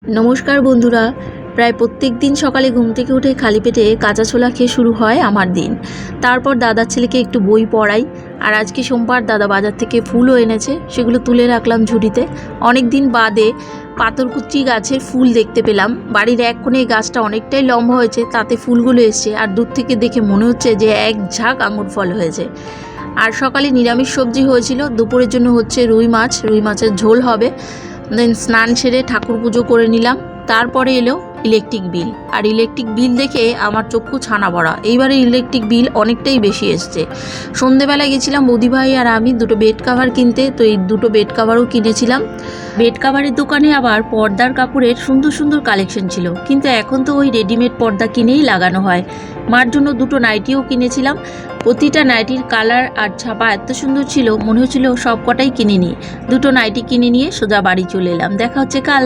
নমস্কার বন্ধুরা। প্রায় প্রত্যেক দিন সকালে ঘুম থেকে উঠে খালি পেটে কাঁচা ছোলা খেয়ে শুরু হয় আমার দিন। তারপর দাদার ছেলেকে একটু বই পড়াই। আর আজকে সোমবার দাদা বাজার থেকে ফুলও এনেছে, সেগুলো তুলে রাখলাম ঝুড়িতে। অনেক দিন বাদে পাথরকুচি গাছের ফুল দেখতে পেলাম। বাড়ির এক কোণে গাছটা অনেকটাই লম্বা হয়েছে, তাতে ফুলগুলো এসছে, আর দূর থেকে দেখে মনে হচ্ছে যে এক ঝাঁক আঙুর ফল হয়েছে। আর সকালে নিরামিষ সবজি হয়েছিল, দুপুরের জন্য হচ্ছে রুই মাছের ঝোল হবে। দেন স্নান সেরে ঠাকুর পুজো করে নিলাম। তারপরে এলো ইলেকট্রিক বিল, আর ইলেকট্রিক বিল দেখে আমার চক্ষু ছানা ভরা। এইবারে ইলেকট্রিক বিল অনেকটাই বেশি এসছে। সন্ধেবেলায় গেছিলাম বৌদিভাই আর আমি দুটো বেড কাভার কিনতে, তো এই দুটো বেড কাভারও কিনেছিলাম। বেড কাভারের দোকানে আবার পর্দার কাপড়ের সুন্দর সুন্দর কালেকশন ছিল, কিন্তু এখন তো ওই রেডিমেড পর্দা কিনেই লাগানো হয়। মার জন্য দুটো নাইটিও কিনেছিলাম। প্রতিটা নাইটির কালার আর ছাপা এত সুন্দর ছিল, মনে হচ্ছিল সব কটাই কিনে নিই। দুটো নাইটি কিনে নিয়ে সোজা বাড়ি চলে এলাম। দেখা হচ্ছে কাল।